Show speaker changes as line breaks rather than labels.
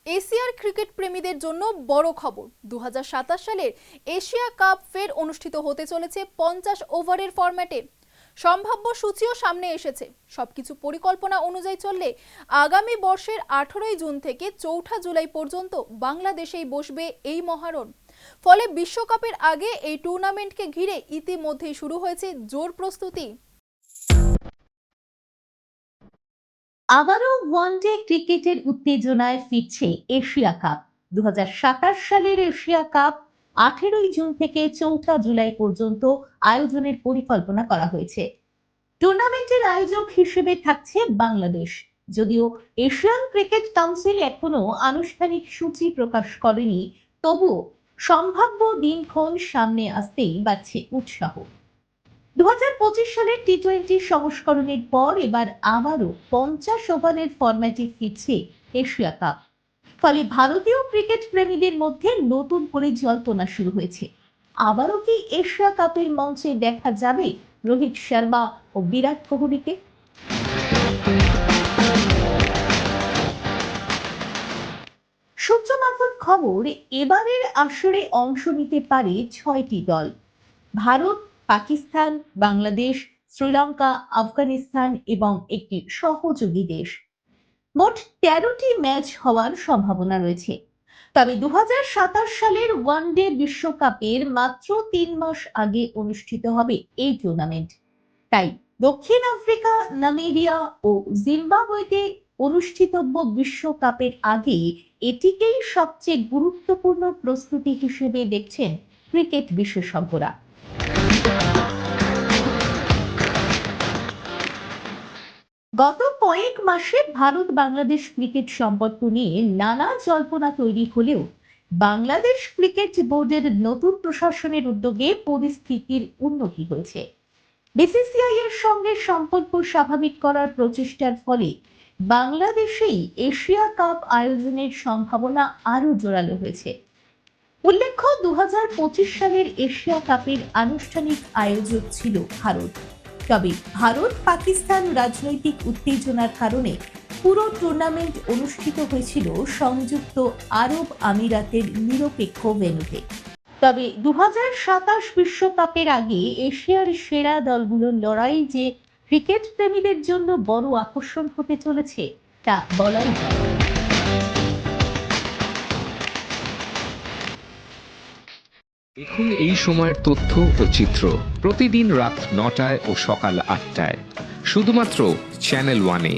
এশিয়ার ক্রিকেট প্রেমীদের জন্য বড় খবর। 2027 সালের এশিয়া কাপ ফের অনুষ্ঠিত হতে চলেছে 50 ওভারের ফরম্যাটে। সম্ভাব্য সূচিও সামনে এসেছে। সবকিছু পরিকল্পনা অনুযায়ী চললে আগামী বর্ষের 18 জুন থেকে 4 জুলাই পর্যন্ত বাংলাদেশেই বসবে এই মহারণ। ফলে বিশ্বকাপের আগে এই টুর্নামেন্টকে ঘিরে ইতিমধ্যেই শুরু হয়েছে জোর প্রস্তুতি।
আবারও ওয়ানডে ক্রিকেটের উত্তেজনায় ফিরছে এশিয়া কাপ। 2027 সালের এশিয়া কাপ 18 জুন থেকে 4 জুলাই পর্যন্ত আয়োজনের পরিকল্পনা করা হয়েছে। টুর্নামেন্টের আয়োজক হিসেবে থাকছে বাংলাদেশ। যদিও এশিয়ান ক্রিকেট কাউন্সিল এখনো আনুষ্ঠানিক সূচি প্রকাশ করেনি, তবুও সম্ভাব্য দিনক্ষণ সামনে আসতেই বাড়ছে উৎসাহ। 2025 সালের টি-20 সংস্করণের পর এবার আবারও 50 ওভারের ফরম্যাটে ফিরছে এশিয়া কাপ। ফলে ভারতীয় ক্রিকেট প্রেমীদের মধ্যে নতুন করে জল্পনা শুরু হয়েছে। আবারও কি এশিয়া কাপের মঞ্চে দেখা যাবে রোহিত শর্মা ও বিরাট কোহলিকে? সূত্র মারফত খবর, এবারের আসরে অংশ নিতে পারে 6টি দল: ভারত, পাকিস্তান, বাংলাদেশ, শ্রীলঙ্কা, আফগানিস্তান এবং একটি সহযোগী দেশ। মোট 13টি ম্যাচ হওয়ার সম্ভাবনা রয়েছে। তবে 2027 সালের ওয়ানডে বিশ্বকাপের মাত্র 3 মাস আগে অনুষ্ঠিত হবে এই টুর্নামেন্ট। তাই দক্ষিণ আফ্রিকা, নামিবিয়া ও জিম্বাবুয়েতে অনুষ্ঠিতব্য বিশ্বকাপের আগে এটিকেই সবচেয়ে গুরুত্বপূর্ণ প্রস্তুতি হিসেবে দেখছেন ক্রিকেট বিশেষজ্ঞরা। গত কয়েক মাসে ভারত বাংলাদেশ ক্রিকেট সম্পর্ক নিয়ে নানা জল্পনা তৈরি হলেও বাংলাদেশ ক্রিকেট বোর্ডের নতুন প্রশাসনের উদ্যোগে পরিস্থিতির উন্নতি হয়েছে। বিসিসিআই এর সঙ্গে সম্পর্ক স্বাভাবিক করার প্রচেষ্টার ফলে বাংলাদেশেই এশিয়া কাপ আয়োজনের সম্ভাবনা আরো জোরালো হয়েছে। উল্লেখ্য, 2025 সালের এশিয়া কাপের আনুষ্ঠানিক আয়োজক ছিল ভারত। তবে ভারত পাকিস্তান রাজনৈতিক উত্তেজনার কারণে পুরো টুর্নামেন্ট অনুষ্ঠিত হয়েছিল সংযুক্ত আরব আমিরাতের নিরপেক্ষ ভেন্যুতে। তবে 2027 বিশ্বকাপের আগে এশিয়ার সেরা দলগুলোর লড়াই যে ক্রিকেট প্রেমীদের জন্য বড় আকর্ষণ হতে চলেছে তা বলাই যায়।
দেখুন এই সময়ের তথ্য ও চিত্র প্রতিদিন রাত 9টায় ও সকাল 8টায় শুধুমাত্র চ্যানেল ওয়ানে।